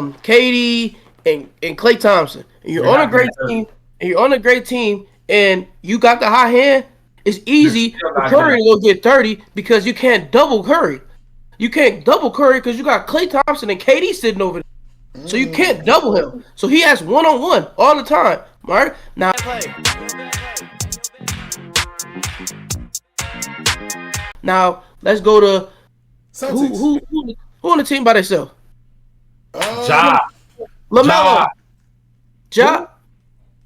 KD and Klay Thompson, and you're on a great team, and you got the high hand, it's easy for Curry to go get 30 because you can't double Curry. You can't double Curry because you got Klay Thompson and KD sitting over there. So you can't double him. So he has one-on-one all the time. All right? Now let's go to who on the team by themselves? Ja. LaMelo. Ja.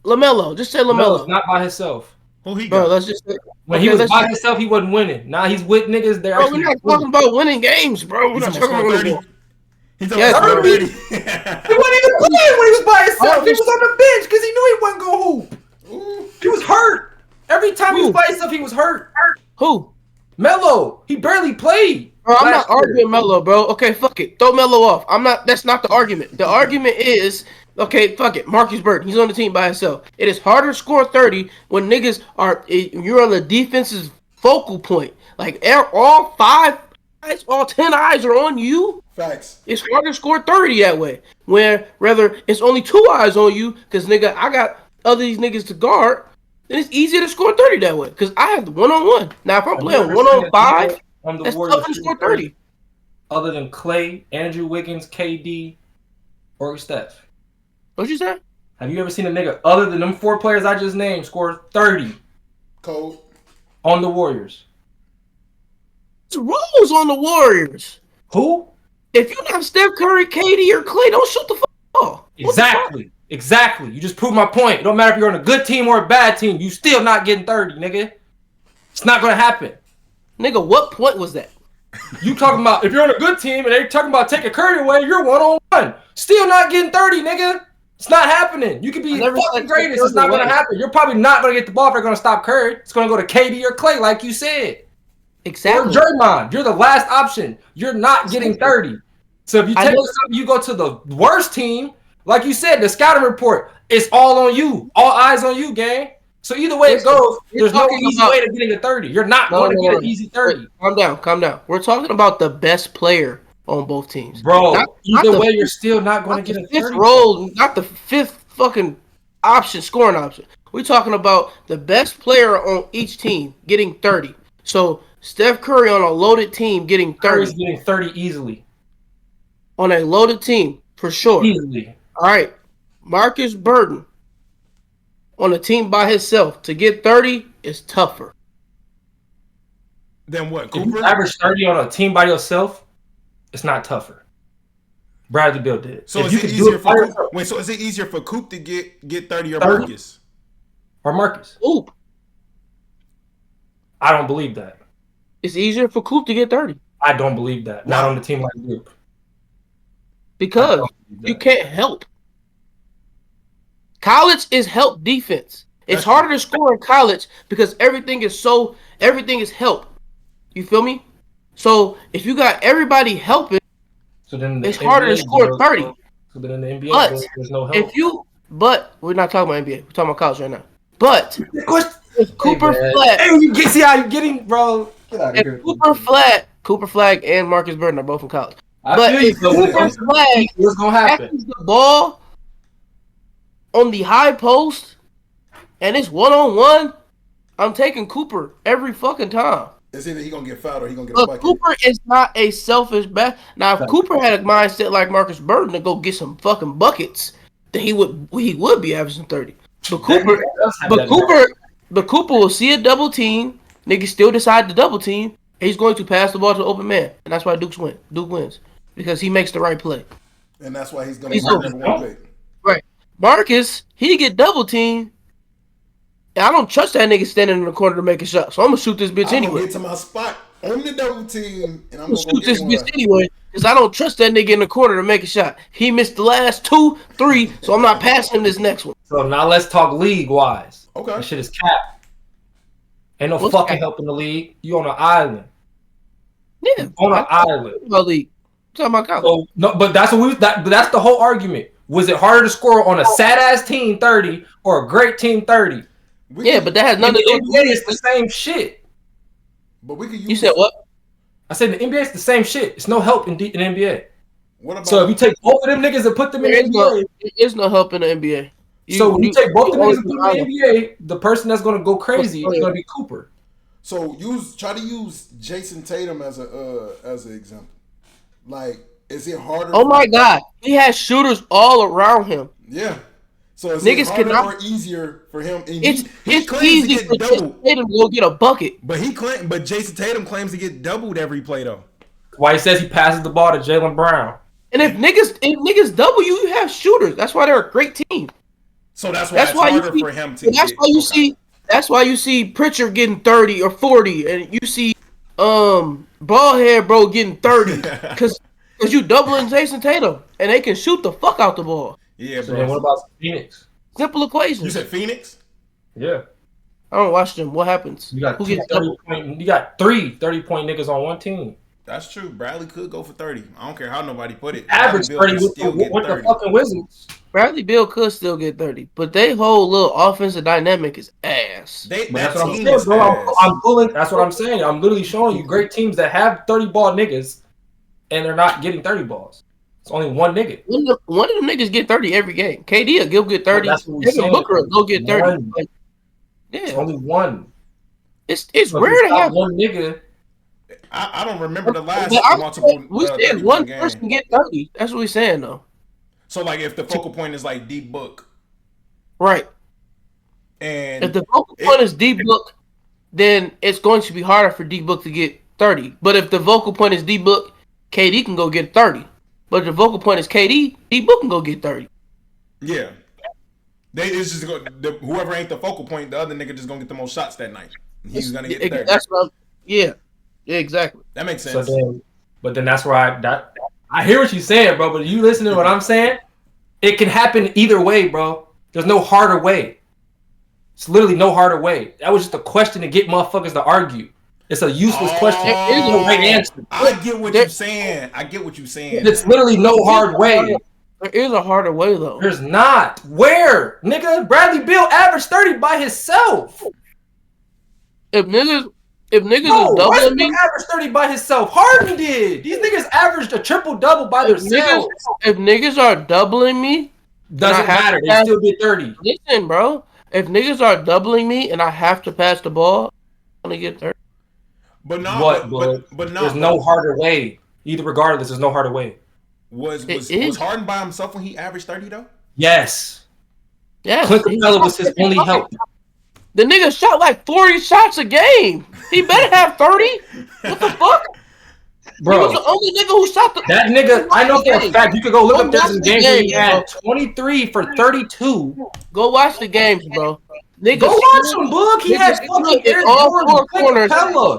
LaMelo. Just say LaMelo. No, not by himself. Who he got? Bro, let's just say, when he was by himself, he wasn't winning. Now he's with niggas. They're we're not talking about winning games, bro. We're not talking about 30. He's talking Yes, about 30. He wasn't even playing when he was by himself. He was on the bench because he knew he wasn't going to hoop. He was hurt. Every time he was by himself, he was hurt. Who? Melo. He barely played. Bro, I'm not arguing Melo, bro. Okay, fuck it. Throw Melo off. I'm not. That's not the argument. The argument is, okay, fuck it. Marcus Burton. He's on the team by himself. It is harder to score 30 when niggas are. You're on the defense's focal point. Like all 5 eyes, all 10 eyes are on you. Facts. It's harder to score 30 that way. Where rather it's only 2 eyes on you, because nigga, I got other these niggas to guard. Then it's easier to score 30 that way. Because I have the 1-on-1. Now if I'm playing 1-on-5, that's tough to score 30. Other than Klay, Andrew Wiggins, KD, or Steph. What you say? Have you ever seen a nigga other than them 4 players I just named score 30? Cold. On the Warriors. It's rules on the Warriors. Who? If you don't have Steph Curry, KD, or Klay, don't shoot the ball. Exactly. Exactly. You just proved my point. It don't matter if you're on a good team or a bad team. You still not getting 30, nigga. It's not going to happen. Nigga, what point was that? You talking about if you're on a good team and they talking about taking Curry away, you're 1-on-1. Still not getting 30, nigga. It's not happening. You could be fucking greatest. It's not going to happen. You're probably not going to get the ball if they're going to stop Curry. It's going to go to KD or Klay, like you said. Exactly. Or Draymond. You're the last option. You're not getting 30. So if you take something, you go to the worst team. Like you said, the scouting report, it's all on you. All eyes on you, gang. So either way it goes, there's no easy way to getting a 30. You're not going to get an easy 30. Calm down. We're talking about the best player on both teams. Bro, either way, you're still not going to get a 30. Fifth role, not the 5th fucking option, scoring option. We're talking about the best player on each team getting 30. So Steph Curry on a loaded team getting 30. Curry's getting 30 easily. On a loaded team, for sure. Easily. All right, Marcus Burton on a team by himself to get 30 is tougher. Then what? Cooper? If you average 30 on a team by yourself, it's not tougher. Bradley Beal did it. So is it easier for Coop? So is it easier for Coop to get 30 or 30? Marcus? Or Marcus? Coop. I don't believe that. It's easier for Coop to get 30. I don't believe that. Not on a team like Duke. Because you can't help. College is help defense. It's harder to score in college because everything is help. You feel me? So if you got everybody helping, so then it's harder to score 30. So then in the NBA, there's no help. But we're not talking about NBA. We're talking about college right now. But if Cooper Flag, hey, you see how you getting, bro? Get out of here. Cooper Flag, and Marcus Burton are both in college. But if Cooper Flag what's gonna happen? catches the ball on the high post and it's 1-on-1, I'm taking Cooper every fucking time. It's either he gonna get fouled or he gonna get a bucket. Cooper is not a selfish back. Now, if Cooper had a mindset like Marcus Burton to go get some fucking buckets, then he would be averaging 30. But Cooper will see a double team. Niggas still decide to double team. And he's going to pass the ball to the open man, and that's why Duke wins because he makes the right play. And that's why he's gonna be number 1 pick. Right. Marcus, he get double team. And I don't trust that nigga standing in the corner to make a shot. So I'm gonna shoot this bitch anyway. I'm gonna get to my spot on the double team, and I'm gonna shoot this bitch anyway because I don't trust that nigga in the corner to make a shot. He missed the last 2, 3, so I'm not passing him this next one. So now let's talk league wise. Okay. That shit is cap. Ain't no fucking help in the league. You on an island. Yeah, on an island. League. Talking about college. So, no, but that's that's the whole argument. Was it harder to score on a sad ass team 30 or a great team 30? But that has nothing to do with the NBA. It's the same shit. But we could use. You said what? I said the NBA is the same shit. It's no help in NBA. What about? So if you take both of them niggas and put them in the NBA, it's no help in the NBA. So when you take both of them niggas and put them in the NBA, the person that's gonna go crazy is gonna be Cooper. So try to use Jason Tatum as an example. Like, is it harder? Oh my God, he has shooters all around him. Yeah. So is niggas it harder cannot, or easier for him? And it's claims easy to for get doubled. Jason Tatum to go get a bucket. But Jason Tatum claims to get doubled every play though. Why he says he passes the ball to Jaylen Brown. And if niggas double you, you have shooters. That's why they're a great team. So that's why it's harder for him to. That's why you see Pritchard getting 30 or 40, and you see Ballhead bro getting 30 because you doubling Jason Tatum, and they can shoot the fuck out the ball. Yeah, so bro. Then what about Phoenix? Simple equation. You said Phoenix? Yeah. I don't watch them. What happens? You got who gets 30-point? You got 3 30-point niggas on one team. That's true. Bradley could go for 30. I don't care how nobody put it. Average 30 with the fucking Wizards. Bradley Beal could still get 30, but they whole little offensive dynamic is ass. That's what I'm saying, bro. I'm pulling. That's what I'm saying. I'm literally showing you great teams that have 30 ball niggas, and they're not getting 30 balls. It's only one nigga. One of them niggas get 30 every game. KD will get 30. Devin Booker will get 30. Like, yeah, it's only one. It's rare to have one nigga. I don't remember the last multiple. We said one person get 30. That's what we're saying though. So like, if the focal point is like D Book, right? And if the focal point is D Book, then it's going to be harder for D Book to get 30. But if the focal point is D Book, KD can go get 30. But if the focal point is KD, D Book can go get 30. Yeah, it's just whoever ain't the focal point, the other nigga just gonna get the most shots that night. He's gonna get 30. That's what. Yeah, exactly. That makes sense. But then that's where I hear what you're saying, bro. But you listen to what I'm saying? It can happen either way, bro. There's no harder way. It's literally no harder way. That was just a question to get motherfuckers to argue. It's a useless question. There's no right answer. I get what you're saying. It's literally no hard way. There is a harder way, though. There's not. Where? Nigga, Bradley Beal averaged 30 by himself. If niggas is doubling me, averaged 30 by himself. Harden did. These niggas averaged a triple double by themselves. If niggas are doubling me, doesn't matter. They still get 30. Listen, bro. If niggas are doubling me and I have to pass the ball, I'm gonna get 30. But no, but there's no harder way. Either regardless, there's no harder way. Was Harden by himself when he averaged 30 though? Yes. Yeah. Clint Capella was his only help. The nigga shot like 40 shots a game. He better have 30. What the fuck? Bro, he was the only nigga who shot that nigga. I know for a fact. You could go look up this game where he had 23 for 32. Go watch the games, bro. Niggas, go watch him, book. He had fucking in all four corners. Niggas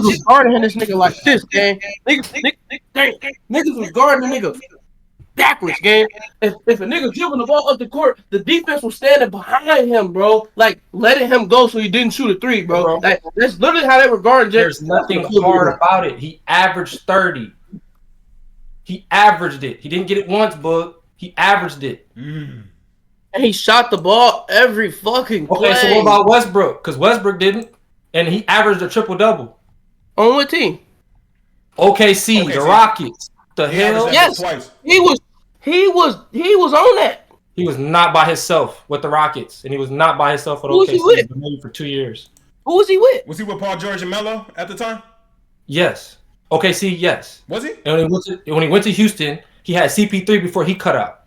was guarding this nigga like this, gang. Niggas was guarding the nigga backwards, gang. If a nigga dribbling the ball up the court, the defense was standing behind him, bro. Like, letting him go so he didn't shoot a three, bro. Like, that's literally how they were guarding James. There's nothing hard about it. He averaged 30. He averaged it. He didn't get it once, but he averaged it. And he shot the ball every fucking play. Okay, so what about Westbrook? Because Westbrook didn't, and he averaged a triple-double. On what team? OKC, the Rockets. The hell? Yes, he was on that. He was not by himself with the Rockets, and he was not by himself with OKC maybe for 2 years. Who was he with? Was he with Paul George and Melo at the time? Yes. OKC, yes. Was he? And when he went to Houston, he had CP3 before he cut out.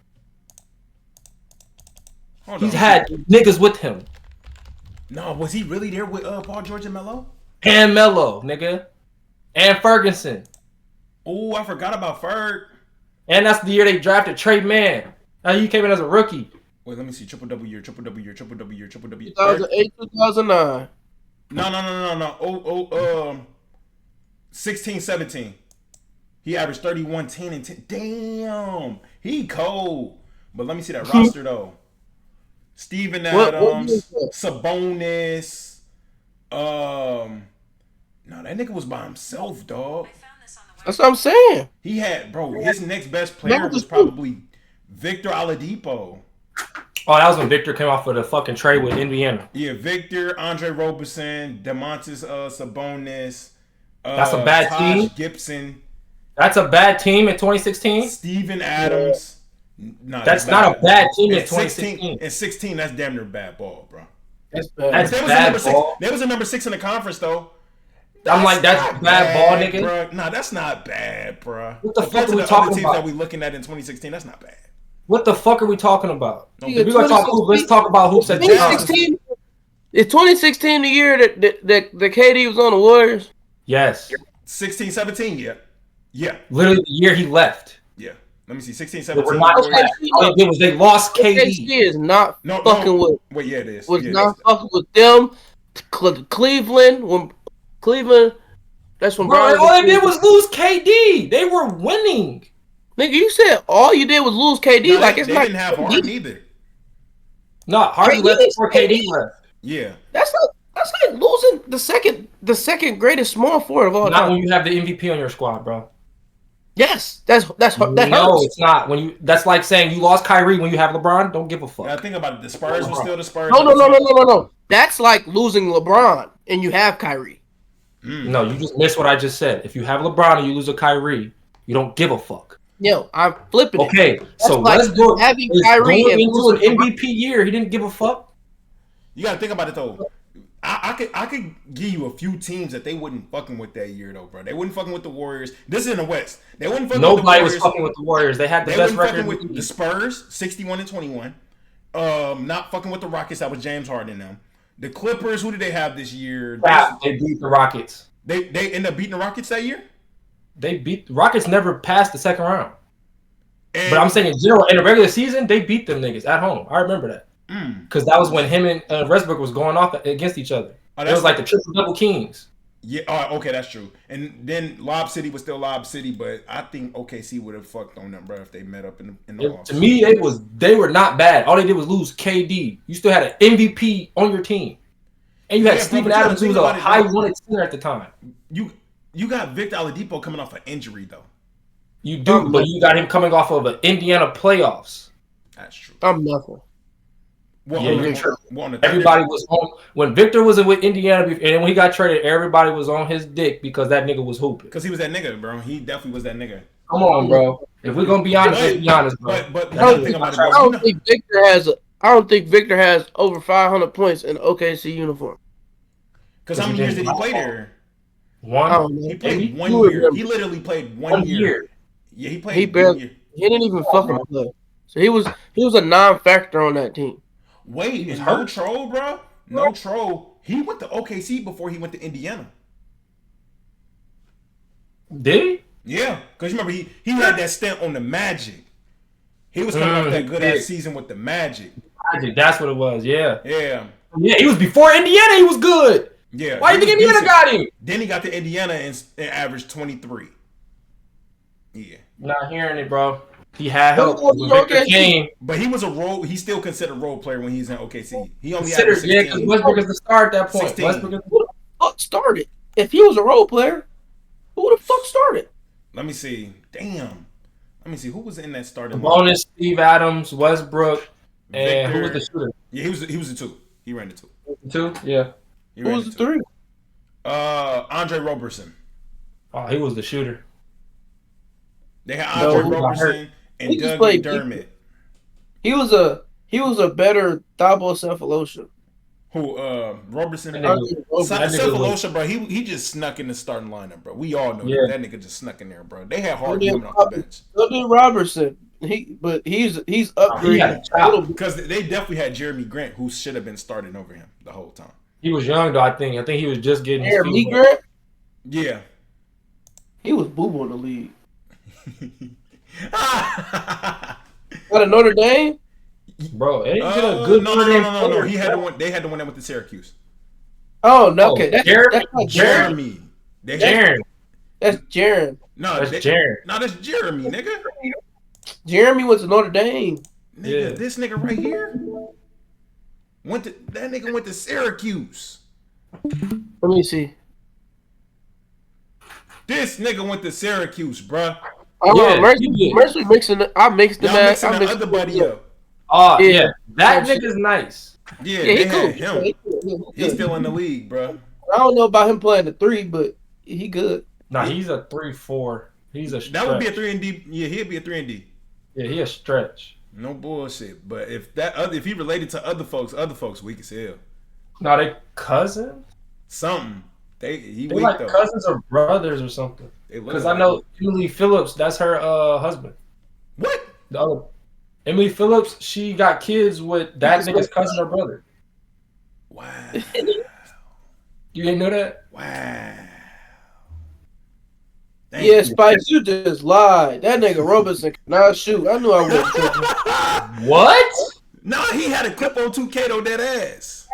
He's had niggas with him. No, was he really there with Paul George and Melo? And Melo, nigga. And Ferguson. Oh, I forgot about Ferg. And that's the year they drafted Trey Mann. Now he came in as a rookie. Wait, let me see. Triple W year, triple W year, triple W year, triple W year. 2008, 2009. No. 16, 17. He averaged 31, 10, and 10. Damn. He cold. But let me see that roster, though. Steven Adams, Sabonis. No, that nigga was by himself, dog. That's what I'm saying. He had, his next best player was probably Victor Oladipo. Oh, that was when Victor came off with a fucking trade with Indiana. Yeah, Victor, Andre Roberson, DeMontis Sabonis, That's a bad team. Gibson. That's a bad team in 2016. Steven Adams. Yeah. No, that's not a bad team in 2016. In 16, that's damn near bad ball, bro. That's bad. That's bad ball. They was a number 6 in the conference, though. I'm like, that's bad ball, nigga. Bro. Nah, that's not bad, bro. What the fuck are we talking about? That we looking at in 2016, that's not bad. What the fuck are we talking about? Yeah, if we gonna talk hoops, let's talk about hoops at 2016. Is 2016 the year that KD was on the Warriors? Yes. 16, 17, yeah. Yeah. Literally the year he left. Yeah. Let me see. 16, 17. All they did was they lost KD. OKC is not fucking with. Wait, yeah, it is. Was not fucking with them. Cleveland. That's when. Bro, all they did was lose KD. They were winning. Nigga, you said all you did was lose KD. No, like it's they not. didn't have Harden either. No, Harden left before KD left. Yeah. That's like losing the second greatest small forward of all time. Not when you have the MVP on your squad, bro. Yes, that hurts. No, it's not. That's like saying you lost Kyrie when you have LeBron. Don't give a fuck. Yeah, think about it. The Spurs were still the Spurs. No. That's like losing LeBron and you have Kyrie. No, you just missed what I just said. If you have LeBron and you lose a Kyrie, you don't give a fuck. Yo, I'm flipping it. Okay, so like Westbrook having is Kyrie going into an MVP year. He didn't give a fuck. You gotta think about it though. I could give you a few teams that they wouldn't fucking with that year though, bro. They wouldn't fucking with the Warriors. This is in the West. They wouldn't fucking with the Warriors. Nobody was fucking with the Warriors. They had the best record with the Spurs, 61-21. Not fucking with the Rockets. That was James Harden and them. The Clippers, who did they have this year? They beat the Rockets. They ended up beating the Rockets that year? They beat the Rockets never passed the second round. But I'm saying in general, in the regular season, they beat them niggas at home. I remember that. Because that was when him and Westbrook was going off against each other. It was like the triple-double kings. Yeah, okay, that's true. And then Lob City was still Lob City, but I think OKC would have fucked on them, bro, if they met up in the To me, they were not bad. All they did was lose KD. You still had an MVP on your team. And you had Steven Adams, who was a high-wanted center at the time. You got Victor Oladipo coming off an injury, though. You do, but you got him coming off of an Indiana playoffs. That's true. I'm nothing. Well, everybody was on when Victor was with Indiana, and when he got traded, everybody was on his dick because that nigga was hooping. Because he was that nigga, bro. He definitely was that nigga. Come on, bro. If we're gonna be honest, let's be honest, bro. But I don't think Victor has over 500 points in OKC uniform. Because how many years did he play there? One. He played 1 year. He literally played 1 year. Yeah, he played. He didn't even fucking play. So he was a non-factor on that team. Wait, is no troll, bro? No troll. He went to OKC before he went to Indiana. Did he? Yeah, because remember he had that stint on the Magic. He was coming off that good ass season with the Magic. That's what it was. Yeah. Yeah. Yeah, he was before Indiana. He was good. Yeah. Why do you think Indiana got him? Then he got to Indiana and averaged 23. Yeah. Not hearing it, bro. He had help. But he was he's still considered role player when he's in OKC. He only averaged 16. Yeah, because Westbrook is the star at that point. Who the fuck started? If he was a role player, who the fuck started? Let me see. Damn. Let me see. Who was in that starting bonus? Steve Adams, Westbrook, and Victor. Who was the shooter? Yeah, he was the two. He ran the two. The two? Yeah. Who was the three? Andre Roberson. Oh, he was the shooter. They had Andre Roberson and Doug McDermott. He was a better Thabo Cephalosha. Who Roberson? Cephalosha, bro. He just snuck in the starting lineup, bro. We all know that nigga just snuck in there, bro. They had Harden coming off the bench. So did Robertson. He's upgraded because they definitely had Jeremy Grant, who should have been starting over him the whole time. He was young though. I think he was just getting his feet. Grant. Yeah, he was boo in the league. Out of Notre Dame, bro. It ain't a good Notre Dame. No. He had the one. They had the one that went to Syracuse. Oh no, okay. That's Jeremy. That's Jaron. No, that's Jaron. No, that's Jeremy, nigga. Jeremy went to Notre Dame. Nigga, this nigga right here went to Syracuse. Let me see. This nigga went to Syracuse, bruh. Mercy mixing. I mixed the man. I mixed the other buddy up. Oh yeah, that nigga's nice. Yeah, he cool. Him. He's still in the league, bro. I don't know about him playing the three, but He good. Nah, he's a 3-4. He's a stretch. That would be a 3-and-D. Yeah, he'd be a 3-and-D. Yeah, he a stretch. No bullshit. But if he related to other folks weak as hell. No, they cousins? Something. They weak like though. Cousins or brothers or something. Because I know Emily Phillips, that's her husband. What? The other Emily Phillips, she got kids with that nigga's cousin or brother. Wow. You didn't know that? Wow. Yeah, Spice, you just lied. That nigga Robinson cannot shoot. I knew I wouldn't. What? Nah, he had a clip on 2K though, that ass.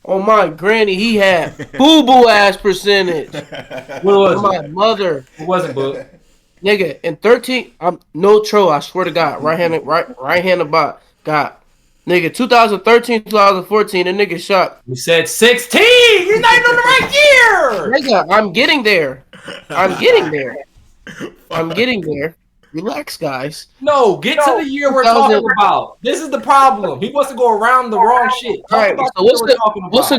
On my granny, he had boo-boo ass percentage. What was my mother. It wasn't, boo. Nigga, in 13, I'm no troll, I swear to God. Right-handed bot. God. Nigga, 2013, 2014, the nigga shot. You said 16! You're not even on the right year! Nigga, I'm getting there. I'm getting there. Relax, guys. No, get to the year we're talking about. This is the problem. He wants to go around the wrong shit. All right, so what's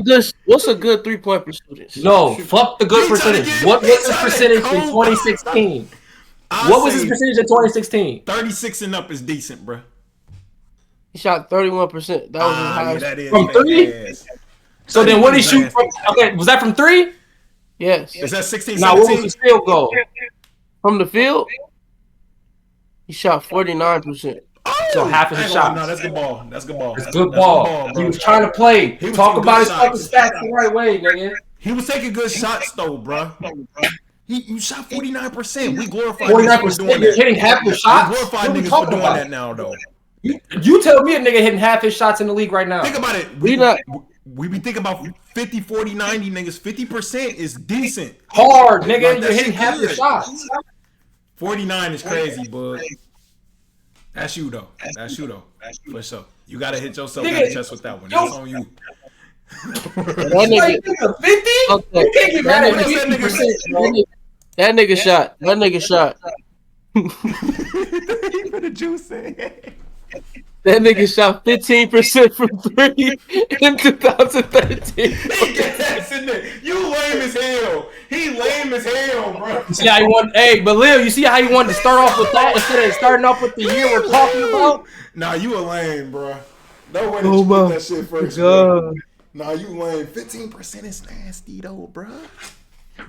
a good 3-point percentage? No, fuck the good percentage. What was his percentage in 2016? What was his percentage in 2016? 36 and up is decent, bro. He shot 31%. That was his highest. That is from 3? So then what did he shoot from? Okay, was that from 3? Yes. Is that 16, 17? Now what was his field goal? From the field? He shot 49%. So half of his shots. No, that's good ball. That's good ball. That's good ball. He was trying to play. Talk about his fucking stats the right way, nigga. He was taking good shots though, bro. You shot 49%. We glorify 49%. You're hitting half your shots. We glorify niggas for doing that now, though. You tell me a nigga hitting half his shots in the league right now. Think about it. We be thinking about 50, 40, 90 niggas. 50% is decent. Hard, nigga. You're hitting half your shots. 49 is crazy, bud. That's you though. For sure. You gotta hit yourself in the chest with that one. That's on you. That nigga 50? You can't get mad at 50%. That nigga shot. The juice. That nigga shot 15% from 3 in 2013. You lame as hell. He lame as hell, bro. See how he wanted, but Lil, you see how he wanted to start off with that instead of starting off with the year we're talking about? Nah, you a lame, bro. No way that you put that shit first. Nah, you lame. 15% is nasty though, bro.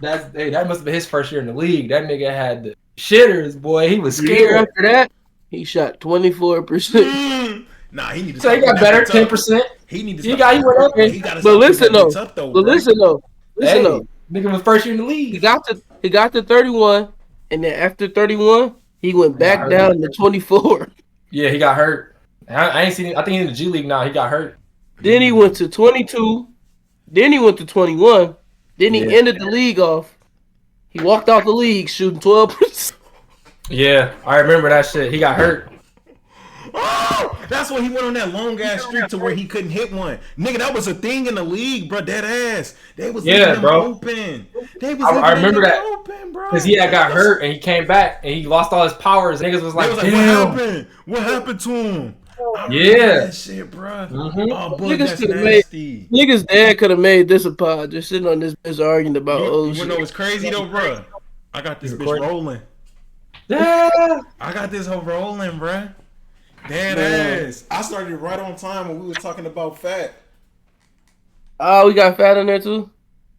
That must have been his first year in the league. That nigga had the shitters, boy. He was scared. After that, he shot 24%. Nah, he need to. So he got better, 10%. He need to. He went up. But listen though. Nigga was first year in the league. He got to 31, and then after 31, he went back down to 24. Yeah, he got hurt. I ain't seen him. I think he's in the G League now. He got hurt. Then he went to 22. Then he went to 21. Then he ended the league off. He walked off the league shooting 12%. Yeah, I remember that shit. He got hurt. Oh, that's when he went on that long ass streak to where he couldn't hit one. Nigga, that was a thing in the league, bro. Dead ass. They was leaving him open. I remember that because he had got hurt and he came back and he lost all his powers. Niggas was like, damn. What happened to him? Yeah, that shit, bro. Mm-hmm. Oh, boy, niggas dad could have made this a pod just sitting on this bitch arguing about shit. You know what's crazy though, bro? I got this bitch rolling. Yeah, I got this whole rolling, bro. Dead ass. I started right on time when we was talking about fat. Oh, we got fat in there too?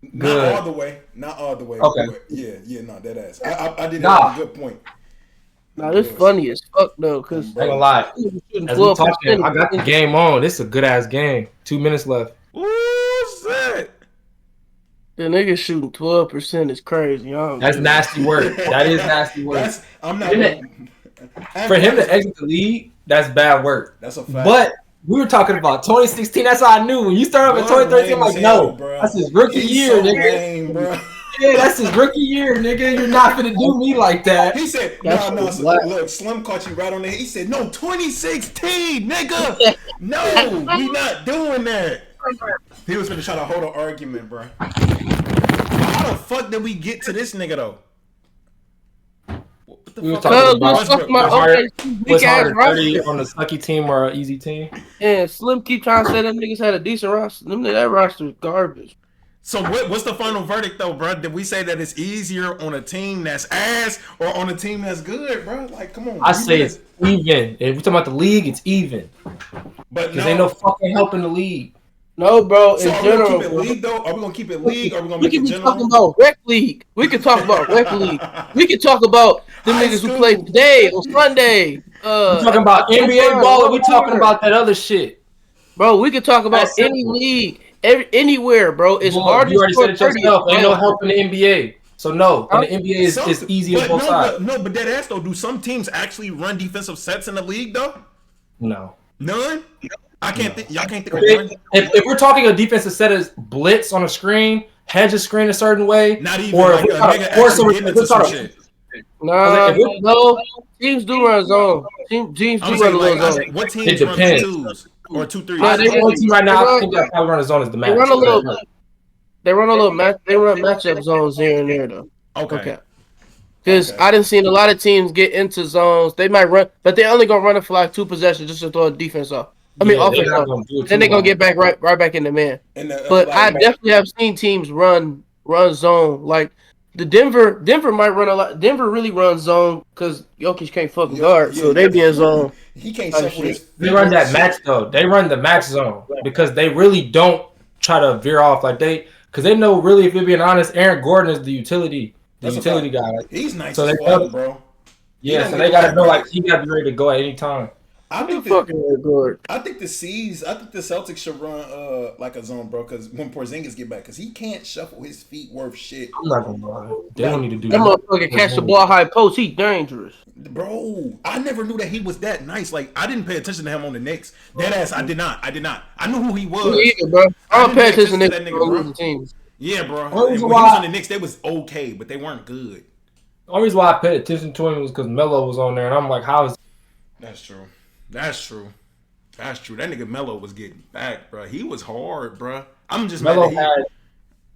Not all the way. Okay. Yeah, no, dead ass. I did have a good point. Nah, this funny as fuck though, cause I ain't gonna lie. As we talking, I got the game on. This is a good ass game. 2 minutes left. What's that? The nigga shooting 12% is crazy. That's nasty work. That is nasty work. I'm not. For him to exit the league, that's bad work. That's a fact. But we were talking about 2016. That's how I knew. When you started off in 2013, I'm like, no, that's his rookie year, nigga. Lame, bro. Yeah, that's his rookie year, nigga. You're not gonna do me like that. He said, no, look, Slim caught you right on there. He said, no, 2016, nigga. No, we not doing that. He was finna try to hold an argument, bro. How the fuck did we get to this nigga, though? We were talking about what's harder, 30 on the sucky team or an easy team. Yeah, Slim keep trying to say them niggas had a decent roster. That roster was garbage. So what's the final verdict though, bro? Did we say that it's easier on a team that's ass or on a team that's good, bro? Like, come on. I say it's even. If we're talking about the league, it's even. But because ain't no fucking help in the league. No, bro. So in are general, we gonna keep it league though? Are we gonna keep it league? Or are we gonna we make can it be general? talking about rec league. We can talk about rec league. We can talk about them High niggas who school. play today or Sunday. We talking about NBA ball, or we talking about that other shit, bro. We can talk about any league, anywhere, bro. It's hard you to already score said it 30. yourself. Ain't no help in the NBA. So no, and the NBA is easy on both sides. But that ass though. Do some teams actually run defensive sets in the league though? No, none. I can't think. Y'all can't think of one. If we're talking a defensive set as blitz on a screen, hedge a screen a certain way, not even or like a nigga actually get into some shit. No, teams do run zone. Teams do run a little zone. What teams run 2-2s or 2-3s? The only team right now I think that probably run a zone is the match. They run a little match. They run matchup zones here and there though. Okay. Because I didn't see a lot of teams get into zones. They might run, but they're only gonna run it for like 2 possessions just to throw a defense off. Offense off. Then they're gonna get back right back in the man. But I definitely have seen teams run zone. Like the Denver might run a lot. Denver really runs zone because Jokic can't fucking guard, so they be in zone. He can't shuffle his. They run that match though. They run the match zone because they really don't try to veer off like because they know really, if you're being honest, Aaron Gordon is the utility guy. Like, he's nice so as fuck, bro. Yeah, so they gotta know like he gotta be ready to go at any time. I think the Celtics should run like a zone, bro. Because when Porzingis get back, because he can't shuffle his feet worth shit. I'm not gonna lie. They don't need to do that. That motherfucker catch the ball high post. He dangerous, bro. I never knew that he was that nice. Like I didn't pay attention to him on the Knicks. Deadass, I did not. I knew who he was. Me either, bro. I don't pay attention to that nigga, bro. Yeah, bro. When he was on the Knicks, they was okay, but they weren't good. The only reason why I paid attention to him was because Melo was on there, and I'm like, how is? That's true. That nigga Melo was getting back, bro. He was hard, bro. I'm just Melo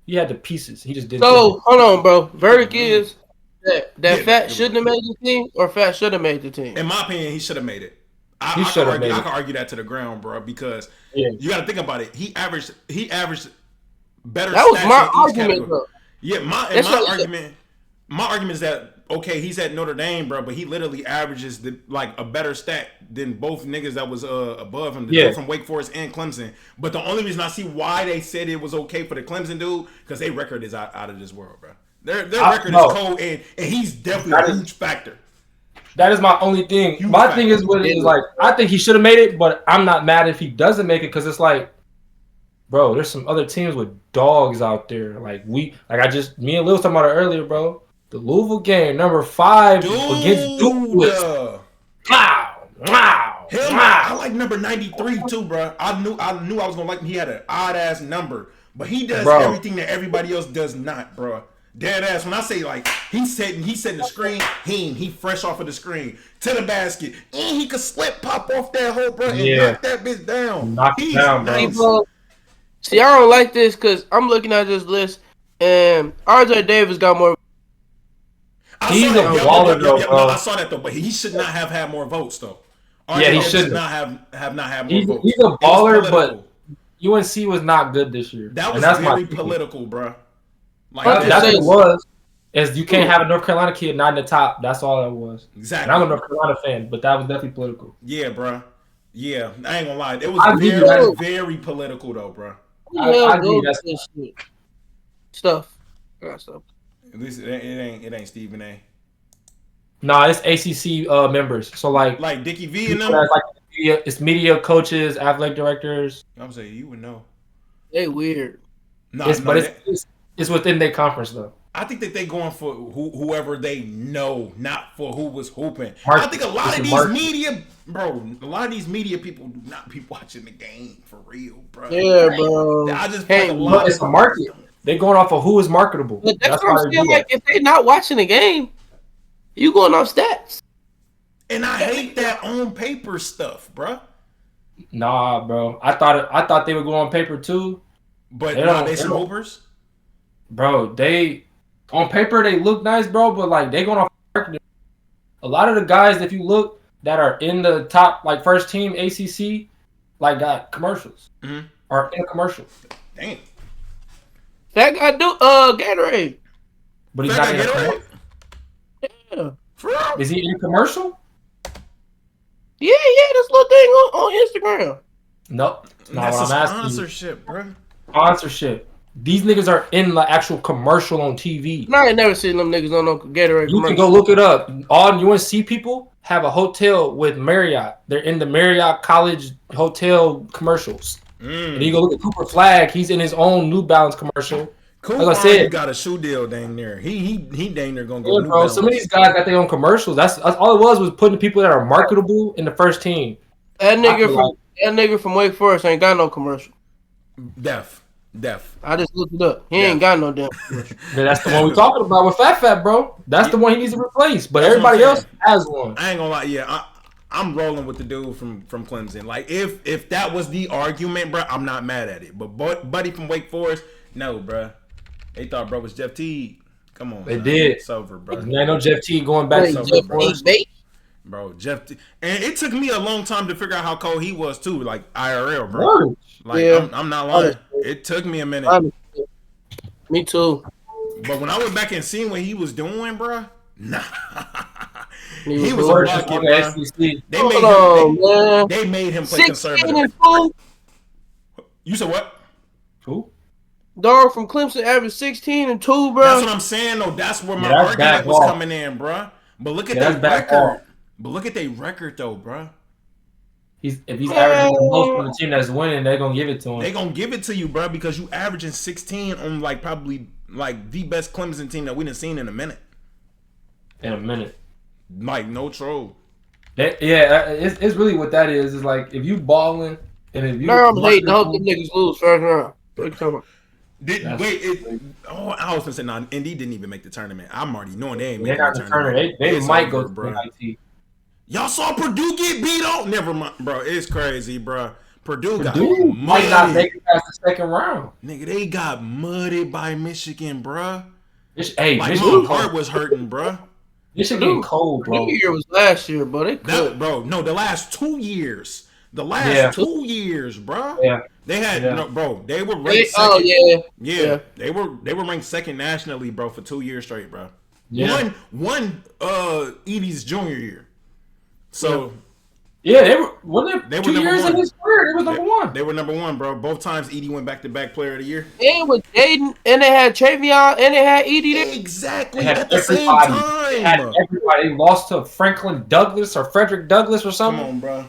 he had the pieces. He just didn't. So hold on, bro. Verdict is that Fat shouldn't have made the team, or Fat should have made the team. In my opinion, he should have made it. I can argue that to the ground, bro, because you got to think about it. He averaged better. That was my argument, bro. Yeah, my argument is that he's at Notre Dame, bro, but he literally averages a better stat than both niggas that was above him, from Wake Forest and Clemson. But the only reason I see why they said it was okay for the Clemson dude, because their record is out of this world, bro. Their record is cold, and he's definitely a huge factor. That is my only thing. My thing is I think he should have made it, but I'm not mad if he doesn't make it because it's like, bro, there's some other teams with dogs out there. Me and Lil was talking about it earlier, bro. The Louisville game, number 5 against Duke was wow. I like number 93 too, bro. I knew I was gonna like him. He had an odd ass number, but he does everything that everybody else does not, bro. Dead ass. When I say he's setting the screen, he fresh off of the screen to the basket, and he could slip pop off that hole, bro, and knock that bitch down. Knock it down, bro. See, I don't like this because I'm looking at this list, and RJ Davis got more. He's a baller, though, bro. I saw that though, but he should not have had more votes though. He should not have more votes. He's a baller, but UNC was not good this year. That was very political, bro. That's what it was. Is you can't have a North Carolina kid not in the top. That's all that was. Exactly. And I'm a North Carolina fan, but that was definitely political. Yeah, bro. Yeah, I ain't gonna lie. It was very political though, bro. I agree. That's shit. Stuff. At least it ain't Stephen A. Nah, it's ACC members. So like Dickie V and them. It's media coaches, athletic directors. I'm saying you would know. They weird. It's within their conference though. I think that they going for whoever they know, not for who was hooping. I think a lot of these media people do not be watching the game for real, bro. Yeah, bro. I just play a lot. It's a market. They going off of who is marketable. But that's what I'm saying. If they're not watching the game, you going off stats. And I hate that on paper stuff, bro. Nah, bro. I thought they would go on paper too. But they some hoopers. Bro, on paper they look nice, bro, but they going off marketing. A lot of the guys, if you look, that are in the top first team ACC, got commercials. Mm-hmm. Are in a commercial. Damn. That guy do Gatorade. But he's not in a commercial. Yeah. For real? Is he in a commercial? Yeah, this little thing on Instagram. Nope. Not That's what a I'm asking. sponsorship, bro. Sponsorship. These niggas are in the actual commercial on TV. No, I ain't never seen them niggas on no Gatorade You commercial. can go look it up. All you want to see people have a hotel with Marriott. They're in the Marriott College Hotel commercials. And you go look at Cooper Flag. He's in his own New Balance commercial. Cooper like I said, got a shoe deal dang near. He dang near gonna go. Yeah, New bro. Balance. Some of these guys got their own commercials. That's all it was putting people that are marketable in the first team. That nigga from Wake Forest ain't got no commercial. Deaf. I just looked it up. He ain't got no damn commercial. Yeah, that's the one we're talking about with Fat, bro. That's the one he needs to replace. But everybody else has one. I ain't gonna lie. Yeah, I'm rolling with the dude from Clemson. Like if that was the argument, bro, I'm not mad at it. But buddy from Wake Forest, no, bro. They thought bro was Jeff Teague. Come on, they did. It's over, bro. I know Jeff Teague going back to Wake Forest. Bro, Jeff and it took me a long time to figure out how cold he was too, like IRL, bro. Word. Like I'm not lying. It took me a minute. Me too. But when I went back and seen what he was doing, bro, nah. He was a bucket, bro. They made him play conservative. You said what? Who? Dog from Clemson averaged 16 and 2, bro. That's what I'm saying, though. That's where my argument was coming in, bro. But look at their record. But look at their record, though, bro. If he's averaging the most on the team that's winning, they're gonna give it to him. They're gonna give it to you, bro, because you averaging 16 on probably the best Clemson team that we done seen in a minute. Like no troll. It's really what that is. It's like if you balling and if you. I'm hating. I hope them niggas lose first round. What you talking about? I was gonna say Indy didn't even make the tournament. I'm already knowing they ain't making the tournament. They might go to IT. Y'all saw Purdue get beat on? Never mind, bro. It's crazy, bro. Purdue might not make it past the second round. Nigga, they got mudded by Michigan, bro. Michigan my heart was hurting, bro. Michigan cold, bro. New year was last year, bro. They could. The last 2 years. The last 2 years, bro. Yeah. They had bro. They were ranked second. Yeah. They were ranked second nationally, bro, for 2 years straight, bro. Yeah. One Edie's junior year. So they were 2 years in his career. They were number one. They were number one, bro. Both times Edie went back-to-back player of the year. And with Jaden, and they had Travion, and they had Edie there. Exactly. At the same time. They had everybody. They lost to Franklin Douglas or Frederick Douglas or something. Come on, bro.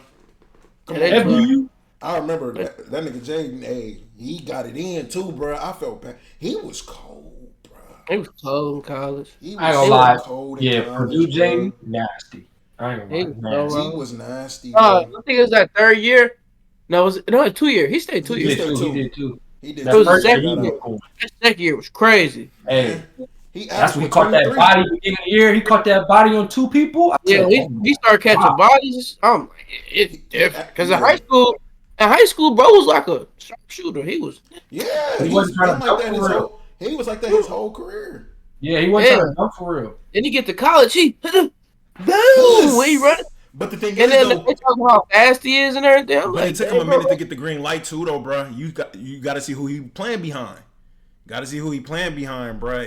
I remember that nigga Jaden. He got it in too, bro. I felt bad. He was cold, bro. He was cold in college. I ain't gonna lie. Purdue Jaden, nasty. I ain't gonna lie. He was nasty. I think it was that third year. No, it was 2 years. He stayed 2 years. He did too. It was the second year. That second year was crazy. Hey, that's when he caught that body beginning of the year. He caught that body on 2 people. He started catching bodies. It's different because in high school, bro was like a sharpshooter. He was. Yeah, he wasn't trying to dunk for real. He was like that his whole career. Yeah, he wasn't trying to dunk for real. Then he get to college, he boom, when he running. But the thing is, though, they talk about how fast he is and everything. But it took him a minute to get the green light too, though, bro. You got to see who he playing behind. Got to see who he playing behind, bro.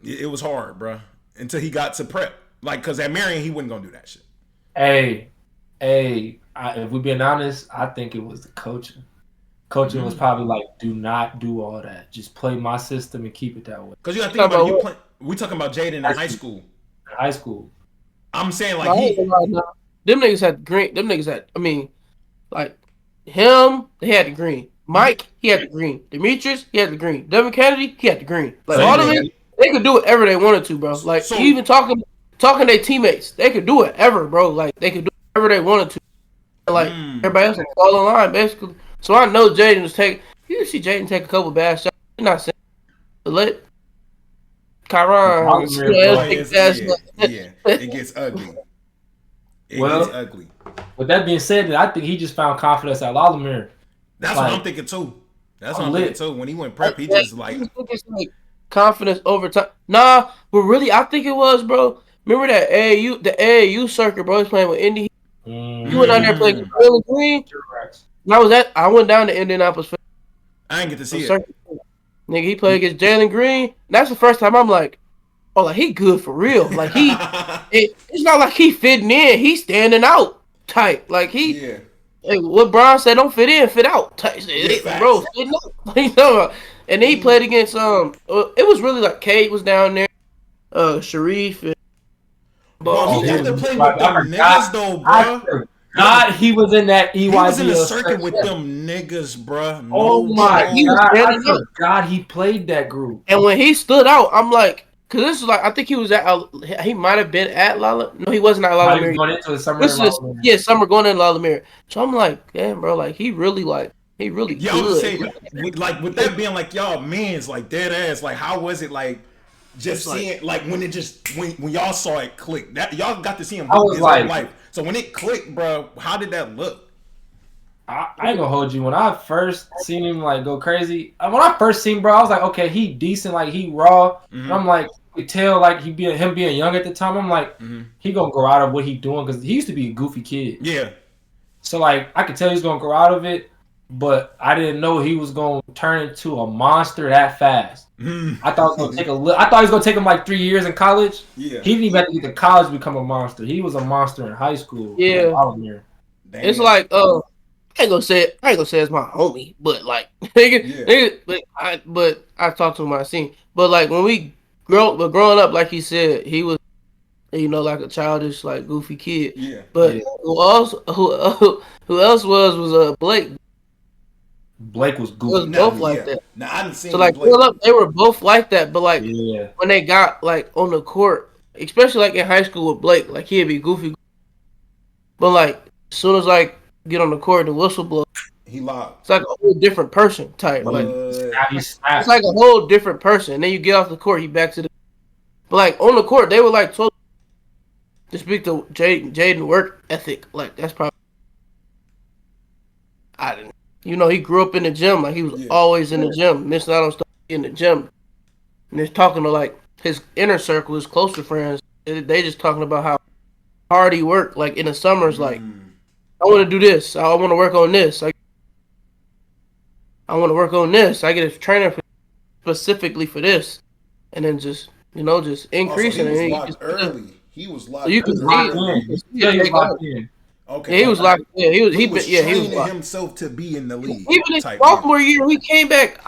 It was hard, bro, until he got to prep. Like, cause at Marion, he wasn't gonna do that shit. If we're being honest, I think it was the coaching. Coaching was probably like, do not do all that. Just play my system and keep it that way. Cause you gotta think about we talking about Jaden in high school. High school. I'm saying them niggas had green. Them niggas had. I mean, like him, they had the green. Mike, he had the green. Demetrius, he had the green. Devin Kennedy, he had the green. Like all of them, they could do whatever they wanted to, bro. Like even talking to their teammates, they could do whatever, bro. Like they could do whatever they wanted to. Like everybody else would fall in line, basically. So I know Jaden was taking. You see Jaden take a couple bad shots. I'm not saying let Kyron. It gets ugly. It gets ugly. With that being said, I think he just found confidence at Lalamere. That's what I'm thinking too. That's what I'm thinking too. When he went prep, he just like confidence over time. Nah, but really, I think it was, bro. Remember that the AAU circuit, bro? He was playing with Indy. You went down there playing with Philly Green. I went down to Indianapolis. I didn't get to see it. Nigga, he played against Jalen Green. That's the first time I'm like, oh, like he good for real. Like it's not like he fitting in. He's standing out type. Like he, like what Brian said, don't fit in, fit out type. Bro, fitting out. You know, and then he played against it was really like Cade was down there, Sharif. And Bro, he got to play with them niggas though, bro. God, he was in that EYBL. He was in the circuit with them niggas, bro. Oh my God, I forgot he played that group. And when he stood out, I'm like, cause this is like, I think he was he might have been at Lala. No, he wasn't at Lala Mary. Going into the summer. Summer going into Lala Mary. So I'm like, damn, bro, like he really good. I would say, like with that being like y'all men's like dead ass. Like how was it like? Just seeing like when it just when y'all saw it click, that y'all got to see him live his whole life. So when it clicked, bro, how did that look? I ain't gonna hold you. When I first seen him like go crazy, when I first seen bro, I was like, okay, he decent, like he raw. And I'm like, you tell like him being young at the time. I'm like, he gonna grow out of what he doing because he used to be a goofy kid. Yeah. So like I could tell he's gonna grow out of it, but I didn't know he was gonna turn into a monster that fast. I thought it was gonna take him like 3 years in college. Yeah. He didn't even have to get to college to become a monster. He was a monster in high school. Yeah. It's like I ain't gonna say it's my homie, but like but I talked to him I seen. But like when we growing up, like he said, he was like a childish, like goofy kid. Yeah. But who else was Blake. Blake was goofy. Was both like that. Now I didn't see. So like growing up, they were both like that. But like when they got like on the court, especially like in high school with Blake, like he'd be goofy. But like as soon as like get on the court, the whistle blow, he locked. It's like a whole different person type. Like it's like a whole different person. And then you get off the court, he back to the. But like on the court, they were like to speak to Jaden work ethic. Like that's probably I didn't. He grew up in the gym. Like he was always in the gym, missing out on stuff in the gym. And he's talking to like his inner circle, his closer friends. They just talking about how hard he worked. Like in the summers, like I want to do this. I want to work on this. I want to work on this. I get a trainer specifically for this, and then just increasing. He was locked early. He was locked. So you can he was locked in. Okay. Yeah, he was locked. Yeah, he was training himself to be in the league. Even in sophomore year, he came back.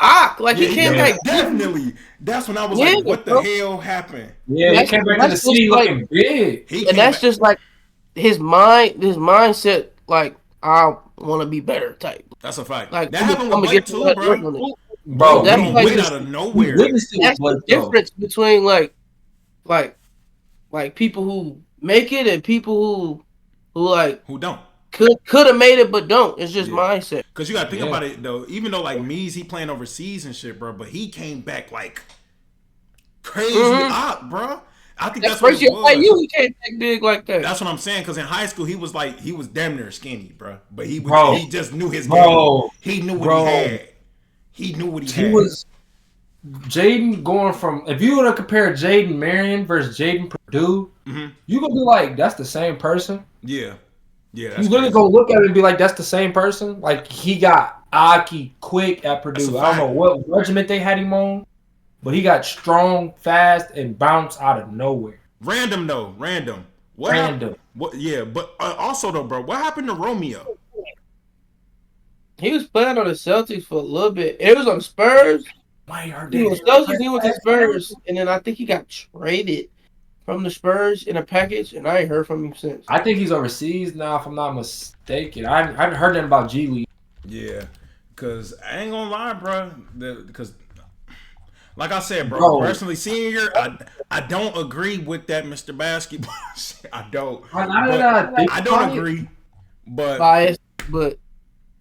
He came back. Definitely. That's when I was like, "What the hell happened?" Yeah, he came back to the city looking big. And that's just like his mindset. Like I want to be better type. That's a fact. Like that happened with Blake too, bro. That's like out of nowhere. That's the difference between like people who make it and people who don't could have made it but don't. It's just mindset. Because you got to think about it though. Even though like Mees, he playing overseas and shit, bro, but he came back like crazy up, bro. I think that's what it was. Like you, he came back big like that. That's what I'm saying. Because in high school, he was damn near skinny, bro. But he just knew his game. He knew what he had. He knew what he had. He was Jaden going from. If you were to compare Jaden Marion versus Jaden Purdue, you gonna be like, that's the same person. Yeah. You really gonna look at it and be like, that's the same person. Like he got Aki quick at Purdue. I don't know what regiment they had him on. But he got strong, fast, and bounce out of nowhere. Random. What random. What? Yeah, but also though, bro, what happened to Romeo? He was playing on the Celtics for a little bit. It was on the Spurs. He was Celtics. He went to Spurs, and then I think he got traded from the Spurs in a package, and I ain't heard from him since. I think he's overseas now, if I'm not mistaken. I haven't heard nothing about G League. Yeah, because I ain't gonna lie, bro. Because. Like I said, bro, personally, senior, I don't agree with that Mr. Basketball. I don't. I don't agree. But biased, but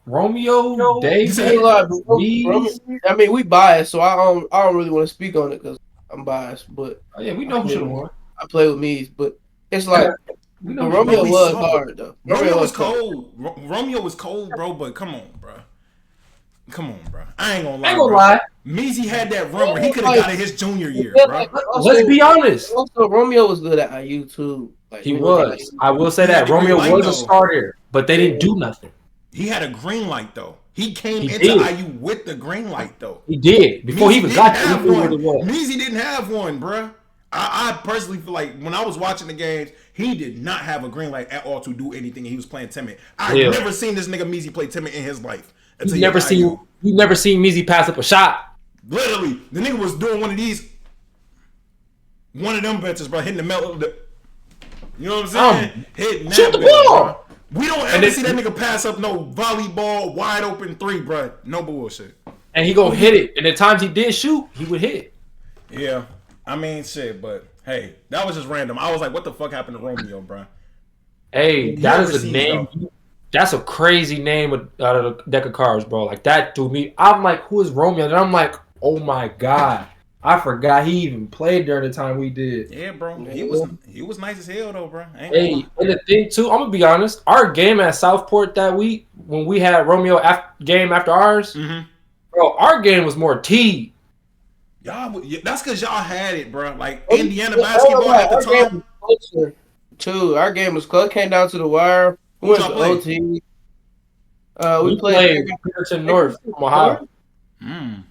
Romeo, Dave, I mean, we biased, so I don't really want to speak on it because I'm biased. But we know who should have won. I play with me, but it's like Romeo was hard though. Romeo was cold. Romeo was cold, bro. But come on, bro. I ain't gonna lie. Meezy had that run where he could have got it his junior year, bro. Let's be honest. Also, Romeo was good at IU too. He was. I will say that Romeo was a starter, but they didn't do nothing. He had a green light though. He came into did. IU with the green light though. He did before he even got there. Measy didn't have one, bruh. I personally feel like when I was watching the games, he did not have a green light at all to do anything. He was playing timid. I've never seen this nigga Measy play timid in his life. You never seen Measy pass up a shot. Literally, the nigga was doing one of them bitches, bro, hitting the metal. You know what I'm saying? Hitting that shoot the bitch, ball. Bro. We don't ever see that nigga pass up no volleyball wide open 3, bro. No bullshit. And he gonna hit it. And the times he did shoot, he would hit. Yeah. I mean, shit, but hey, that was just random. I was like, what the fuck happened to Romeo, bro? Hey, that is a name. That's a crazy name out of the deck of cards, bro. Like, that threw me. I'm like, who is Romeo? And I'm like, oh my God. I forgot he even played during the time we did. Yeah, bro. He was nice as hell, though, bro. Hey, and the thing, too, I'm going to be honest. Our game at Southport that week, when we had Romeo game after ours, bro, our game was more T. Y'all, that's because y'all had it, bro. Like Indiana basketball at the time. Too, our game was close. Came down to the wire. We went to OT. We played Peterson North from Ohio. Mm.